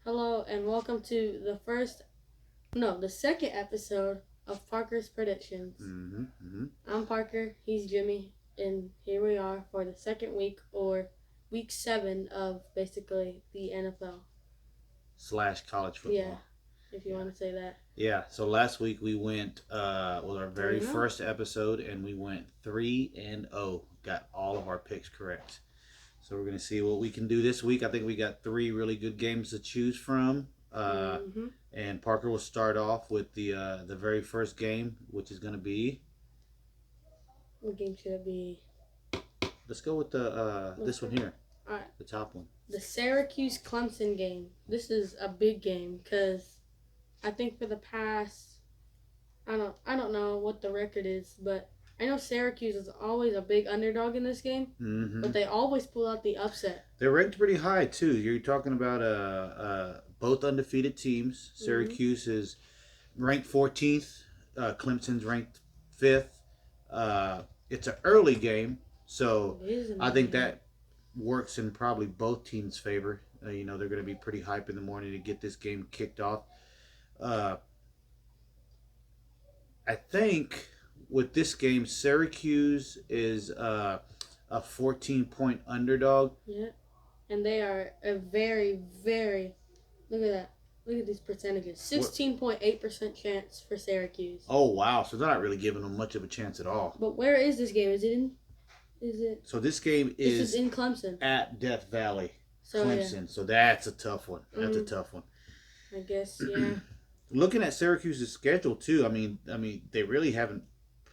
Hello and welcome to the second episode of Parker's Predictions. I'm Parker, he's Jimmy, and here we are for the second week, or week 7 of basically the NFL. / college football. Yeah, if you want to say that. Yeah, so last week we went, was our very 3-0. first episode, and we went 3-0. Got all of our picks correct. So we're going to see what we can do this week. I think we got 3 really good games to choose from. And Parker will start off with the very first game, which is going to be. What game should it be? Let's go with this one here. All right. The top one. The Syracuse-Clemson game. This is a big game because I think for the past, I don't know what the record is, but I know Syracuse is always a big underdog in this game, but they always pull out the upset. They're ranked pretty high too. You're talking about both undefeated teams. Syracuse is ranked 14th. Clemson's ranked 5th. It's an early game, so I think that works in probably both teams' favor. They're going to be pretty hype in the morning to get this game kicked off. I think with this game, Syracuse is a 14-point underdog. Yeah, and they are a very, very, look at that. Look at these percentages. 16.8% chance for Syracuse. Oh, wow. So they're not really giving them much of a chance at all. But where is this game? Is it? So this game is in Clemson. At Death Valley, So, Clemson. yeah. So that's a tough one. That's a tough one. I guess, yeah. Looking at Syracuse's schedule too, I mean, they really haven't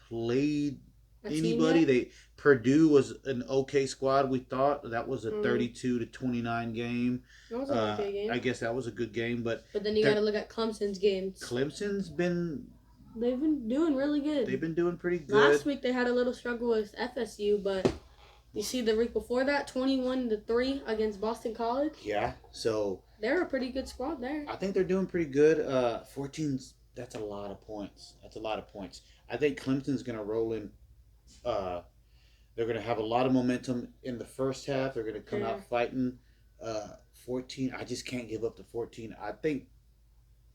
played anybody. Purdue was an okay squad. We thought that was a 32-29 game. That was an okay game. I guess that was a good game, but then you got to look at Clemson's games. They've been doing really good. They've been doing pretty good. Last week they had a little struggle with FSU, but you see the week before that, 21-3 against Boston College. Yeah, so they're a pretty good squad there. I think they're doing pretty good. 14's that's a lot of points. I think Clemson's going to roll in. They're going to have a lot of momentum in the first half. They're going to come out fighting. 14. I just can't give up to 14. I think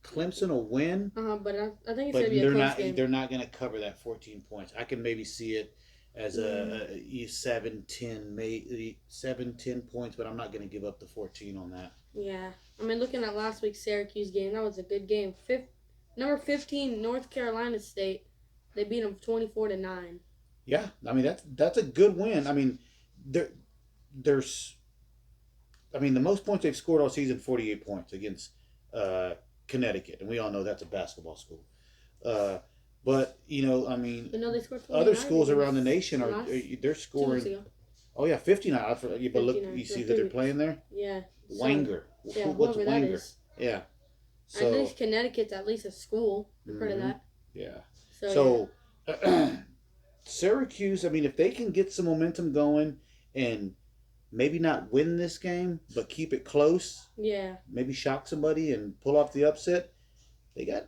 Clemson will win. But I think it's going to be a close game. They're not going to cover that 14 points. I can maybe see it as a 7-10, maybe 7-10 points, but I'm not going to give up the 14 on that. Yeah. I mean, looking at last week's Syracuse game, that was a good game. Number 15, North Carolina State. They beat them 24-9. Yeah, I mean that's a good win. I mean, the most points they've scored all season, 48 points against Connecticut, and we all know that's a basketball school. But they scored other schools around the nation they're scoring. Oh yeah, 59. But look, you see that they're playing there. Yeah. Wanger. Yeah, what's Wanger? That is. Yeah. So, at least Connecticut's at least a school. I've heard of that. Yeah. So Syracuse, I mean, if they can get some momentum going and maybe not win this game, but keep it close. Yeah. Maybe shock somebody and pull off the upset. They got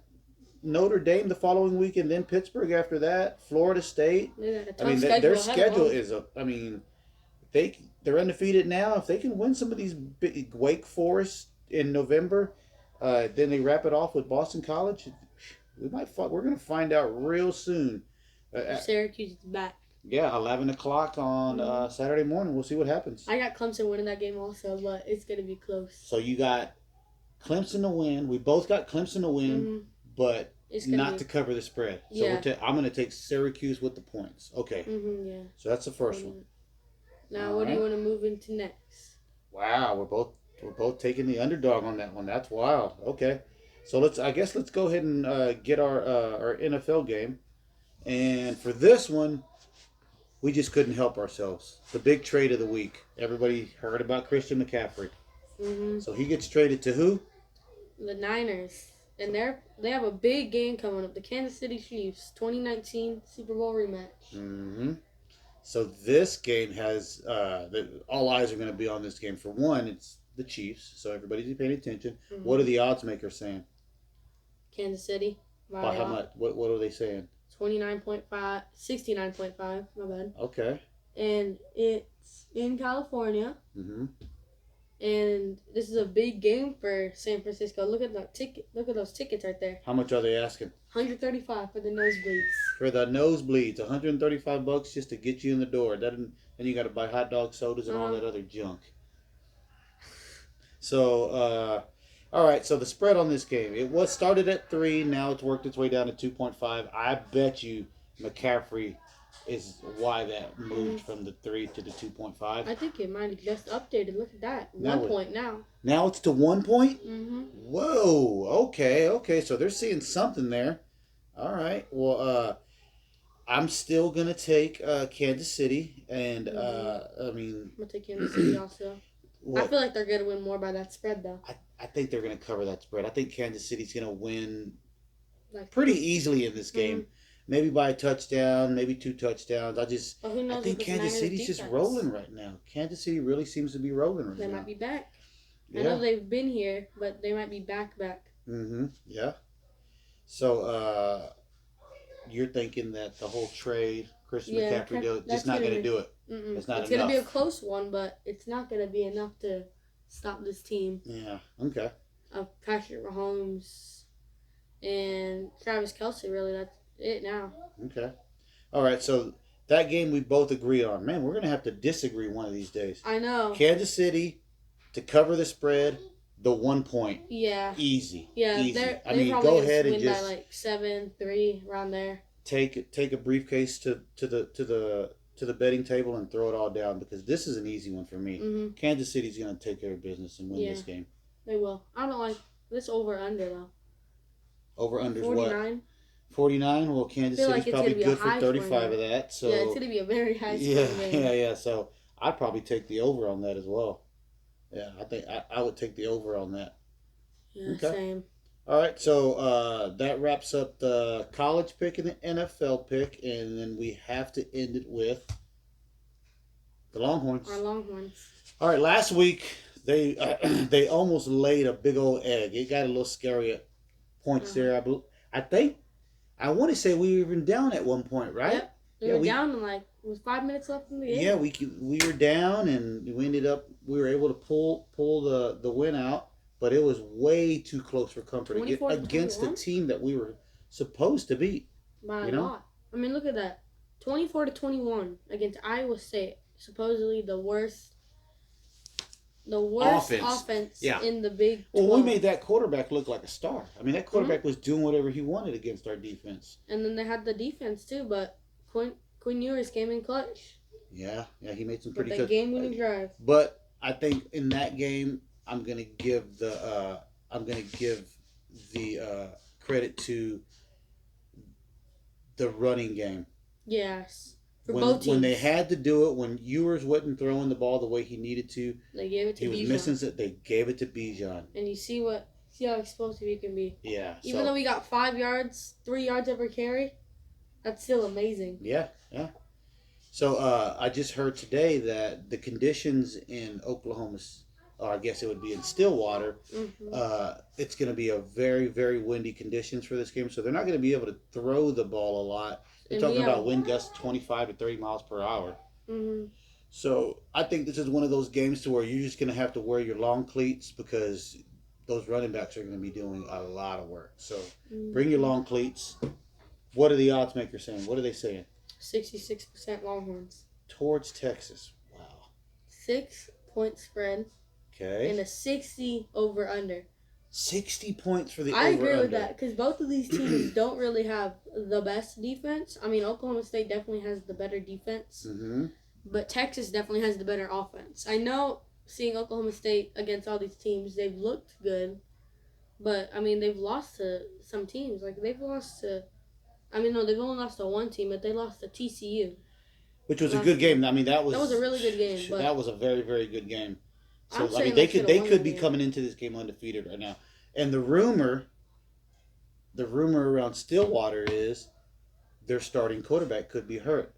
Notre Dame the following week, and then Pittsburgh after that. Florida State. Their schedule is they're undefeated now. If they can win some of these big Wake Forest in November, then they wrap it off with Boston College. We're going to find out real soon. Syracuse is back. Yeah, 11 o'clock on Saturday morning. We'll see what happens. I got Clemson winning that game also, but it's going to be close. So you got Clemson to win. We both got Clemson to win, but not to cover the spread. So I'm going to take Syracuse with the points. Okay. Yeah. So that's the first one. Now, what do you want to move into next? Wow, we're both taking the underdog on that one. That's wild. Okay. So let's go ahead and get our NFL game. And for this one, we just couldn't help ourselves. The big trade of the week. Everybody heard about Christian McCaffrey. So he gets traded to who? The Niners. And they have a big game coming up. The Kansas City Chiefs, 2019 Super Bowl rematch. So this game has all eyes are going to be on this game. For one, it's the Chiefs, so everybody's paying attention. What are the odds makers saying? Kansas City. By how much? What are they saying? 29.5, 69.5, my bad. Okay. And it's in California. and this is a big game for San Francisco. Look at the ticket. Look at those tickets right there. How much are they asking? $135 for the nosebleeds. For the nosebleeds, $135 just to get you in the door. Then you got to buy hot dog sodas and all that other junk. So, all right. So the spread on this game, it was started at 3. Now it's worked its way down to 2.5. I bet you McCaffrey is why that moved from the 3 to the 2.5. I think it might have just updated. Look at that. Now 1 point now. Now it's to 1 point? Mm-hmm. Whoa. Okay. So they're seeing something there. All right. Well, I'm still going to take Kansas City. And, I mean... I'm going to take Kansas City also. I feel like they're going to win more by that spread, though. I think they're going to cover that spread. I think Kansas City's going to win pretty easily in this game. Mm-hmm. Maybe by a touchdown, maybe 2 touchdowns. I think Kansas City's just rolling right now. Kansas City really seems to be rolling right now. They might be back. Yeah. I know they've been here, but they might be back. Mm-hmm. Yeah. So, you're thinking that the whole trade, Christian McCaffrey deal, just not going to do it. It's not enough. It's going to be a close one, but it's not going to be enough to stop this team. Yeah. Okay. Of Patrick Mahomes and Travis Kelce, really, that's it now. Okay. All right, so that game we both agree on. Man, we're going to have to disagree one of these days. I know. Kansas City to cover the spread, the 1 point. Yeah. Easy. Yeah, easy. I mean, go ahead and just by like 7-3 around there. Take a briefcase to the betting table and throw it all down because this is an easy one for me. Mm-hmm. Kansas City's going to take care of business and win this game. They will. I don't like this over-under, though. Over-under 49? What? 49? Well, Kansas City's probably good for 35 of that. So yeah, it's going to be a very high scoring game. Yeah. So I'd probably take the over on that as well. Yeah, I think I would take the over on that. Yeah, okay. Same. All right, so that wraps up the college pick and the NFL pick, and then we have to end it with the Longhorns. Our Longhorns. All right, last week they almost laid a big old egg. It got a little scary at points there. I want to say we were even down at one point, right? Yep. We were down in with 5 minutes left in the game. Yeah, we were down, and we were able to pull the win out. But it was way too close for comfort against the team that we were supposed to beat. By a lot. I mean, look at that. 24-21 against Iowa State. Supposedly the worst offense in the Big 12. Well, we made that quarterback look like a star. I mean, that quarterback was doing whatever he wanted against our defense. And then they had the defense, too, but Quinn Ewers came in clutch. Yeah, he made some pretty good game-winning drive. But I think in that game, I'm gonna give the credit to the running game. Yes, for both teams. When they had to do it, when Ewers wasn't throwing the ball the way he needed to, they gave it to Bijan. He was missing it. They gave it to Bijan. And you see how explosive he can be. Yeah. Even though we got 5 yards, 3 yards every carry, that's still amazing. Yeah. So I just heard today that the conditions in Oklahoma, or I guess it would be in Stillwater, it's going to be a very, very windy conditions for this game. So they're not going to be able to throw the ball a lot. They're talking about wind gusts 25 to 30 miles per hour. Mm-hmm. So I think this is one of those games to where you're just going to have to wear your long cleats because those running backs are going to be doing a lot of work. So bring your long cleats. What are the odds makers saying? What are they saying? 66% Longhorns. Towards Texas. Wow. 6-point spread. Okay. And a 60 over-under. 60 points for the over-under. I agree with that because both of these teams don't really have the best defense. I mean, Oklahoma State definitely has the better defense. Mm-hmm. But Texas definitely has the better offense. I know seeing Oklahoma State against all these teams, they've looked good. But, I mean, they've lost to some teams. They've lost to... they've only lost to one team, but they lost to TCU. Which was a good game. I mean, that was a really good game. But that was a very, very good game. So they could be coming into this game undefeated right now. And the rumor around Stillwater is their starting quarterback could be hurt.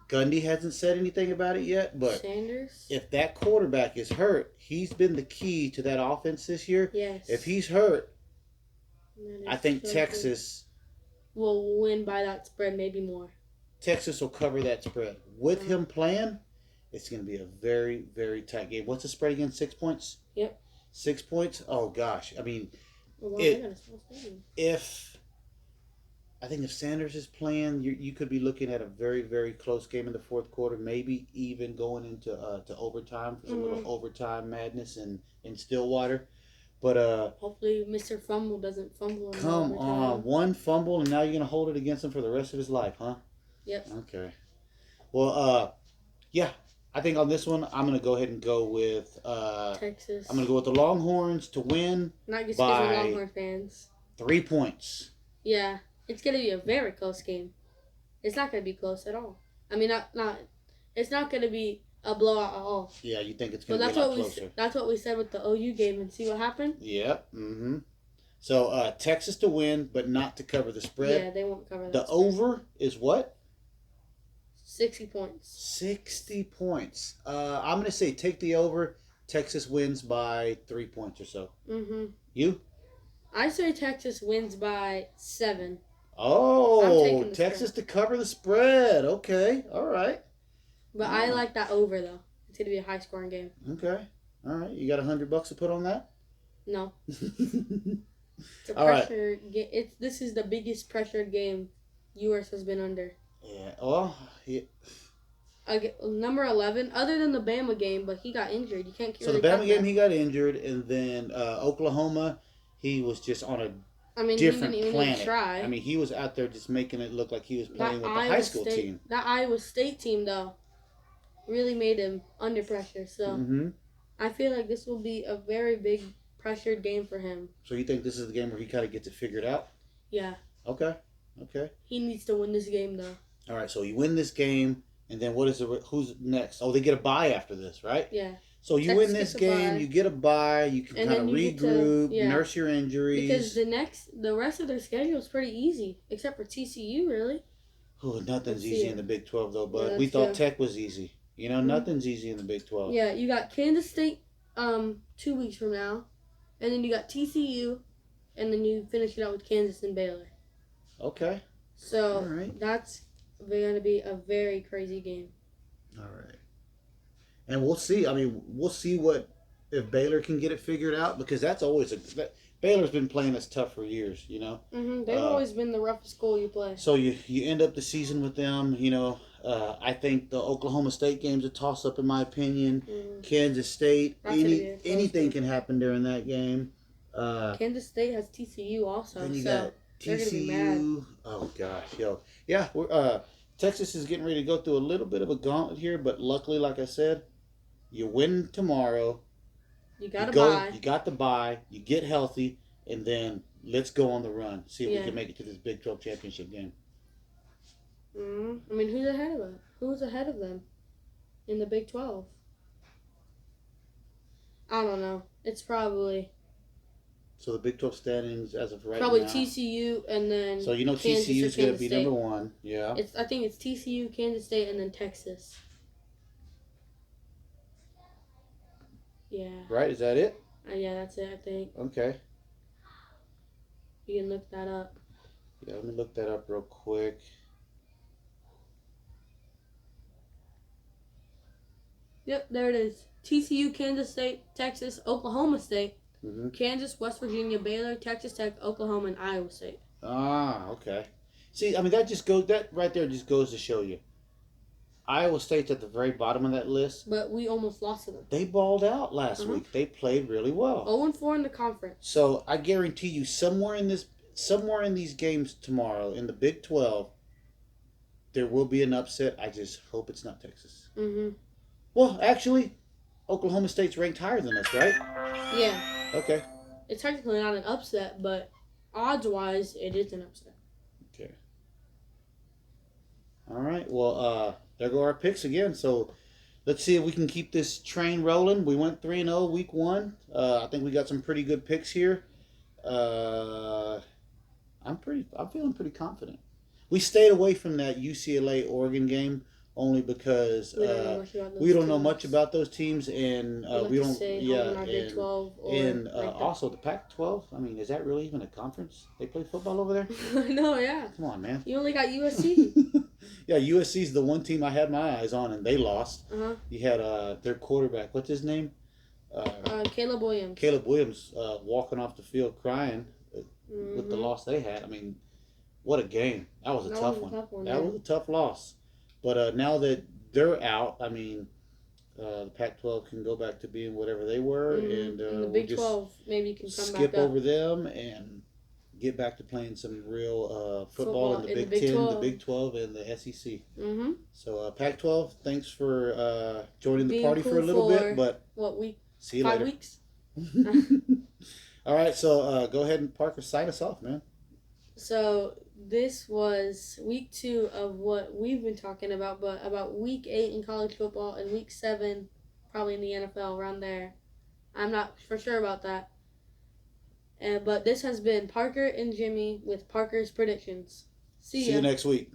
Gundy hasn't said anything about it yet, but Sanders? If that quarterback is hurt, he's been the key to that offense this year. Yes. If he's hurt, I think Texas will win by that spread, maybe more. Texas will cover that spread. With him playing, It's going to be a very, very tight game. What's the spread again? 6 points? Yep. 6 points? Oh, gosh. I mean, Well, It- they got a small stadium. I think if Sanders is playing, you could be looking at a very, very close game in the fourth quarter, maybe even going into to overtime for some little overtime madness in Stillwater. But Hopefully, Mr. Fumble doesn't fumble. In come overtime. on, one fumble and now you're gonna hold it against him for the rest of his life, huh? Yep. Okay. Well, yeah, I think on this one I'm gonna go ahead and go with Texas. I'm gonna go with the Longhorns to win Not just because by- we're Longhorn fans. 3 points. Yeah, it's gonna be a very close game. It's not gonna be close at all. I mean, not. It's not gonna be a blowout at all. Yeah, you think it's But gonna that's be a lot what closer? that's what we said with the OU game, and see what happened. Yep. Mm-hmm. So Texas to win, but not to cover the spread. Yeah, they won't cover that. The spread. over is what? 60 points. 60 points. I'm gonna say take the over. Texas wins by 3 points or so. Mhm. You? I say Texas wins by 7. I'm Oh, taking the Texas to cover the spread. Okay. All right. But I like that over though. It's gonna be a high scoring game. Okay. All right. You got $100 to put on that? No, it's a All right. pressure. This is the biggest pressured game US has been under. Yeah. Well, yeah. Number 11, other than the Bama game, but he got injured. You can't. So the Bama game, he got injured, and then Oklahoma, he was just on a I mean, different he didn't planet. even try. I mean, he was out there just making it look like he was playing with the high school team. That Iowa State team, though, really made him under pressure. So Mm-hmm. I feel like this will be a very big pressured game for him. So you think this is the game where he kind of gets it figured out? Yeah, Okay. Okay. he needs to win this game, though. All right. So you win this game, and then what is the who's next? Oh, they get a bye after this, right? Yeah. So you Texas win this gets a game, bye. you get a bye, you can And kind then of you get to- regroup, yeah. nurse your injuries. Because the rest of their schedule is pretty easy, except for TCU, really. Oh, nothing's Let's easy see. in the Big 12 though, Yeah, but that's we thought true. Tech was easy. You know, Mhm. nothing's easy in the Big 12. Yeah, you got Kansas State 2 weeks from now, and then you got TCU, and then you finish it out with Kansas and Baylor. Okay. So All right. that's going to be a very crazy game. All right. And we'll see. I mean, we'll see what if Baylor can get it figured out, because that's always Baylor's been playing us tough for years, you know. They've always been the roughest school you play. So you end up the season with them, you know. I think the Oklahoma State game's a toss up in my opinion. Kansas State, That's gonna be a close anything game. can happen during that game. Kansas State has TCU also, Then you so got they're gonna be mad. TCU. Oh gosh, yo, yeah. We're Texas is getting ready to go through a little bit of a gauntlet here, but luckily, like I said, you win tomorrow. You got to go, buy. You got the bye. You get healthy, and then let's go on the run. See if we Yeah. can make it to this Big 12 championship game. I mean, who's ahead of them? Who's ahead of them in the Big 12? I don't know. It's probably So the Big 12 standings as of right probably now. TCU and then So you know Kansas TCU or is going to Kansas be State. number one. Yeah. I think it's TCU, Kansas State, and then Texas. Yeah. Right? Is that it? Yeah, that's it, I think. Okay. You can look that up. Yeah, let me look that up real quick. Yep, there it is. TCU, Kansas State, Texas, Oklahoma State, Mm-hmm. Kansas, West Virginia, Baylor, Texas Tech, Oklahoma, and Iowa State. Ah, okay. See, I mean, that right there just goes to show you. Iowa State's at the very bottom of that list. But we almost lost to them. They balled out last week. They played really well. 0-4 in the conference. So I guarantee you, somewhere in these games tomorrow in the Big 12, there will be an upset. I just hope it's not Texas. Mm-hmm. Well, actually, Oklahoma State's ranked higher than us, right? Yeah. Okay. It's technically not an upset, but odds-wise, it is an upset. Okay. All right. Well, there go our picks again. So let's see if we can keep this train rolling. We went 3-0 week 1. I think we got some pretty good picks here. I'm feeling pretty confident. We stayed away from that UCLA Oregon game only because we don't know much about those teams, and we don't. And also the Pac-12. I mean, is that really even a conference? They play football over there? No, yeah. Come on, man. You only got USC. Yeah, USC's the one team I had my eyes on, and they lost. Uh-huh. You had their quarterback. What's his name? Caleb Williams. Caleb Williams walking off the field crying with the Mm-hmm. loss they had. I mean, what a game! That was a That tough was a one. tough one. That Yeah. was a tough loss. But now that they're out, I mean, the Pac-12 can go back to being whatever they were, and And the we'll Big just 12 maybe can come skip back up. over them and get back to playing some real football in the Big Ten, 12. the Big 12, and the SEC. Mm-hmm. So Pac-12, thanks for joining the Being party for a cool little for- bit, but What week? see you 5 later. weeks. All right, so go ahead and Parker sign us off, man. So this was week 2 of what we've been talking about, but about week 8 in college football and week 7 probably in the NFL around there. I'm not for sure about that. But this has been Parker and Jimmy with Parker's Predictions. See you next week.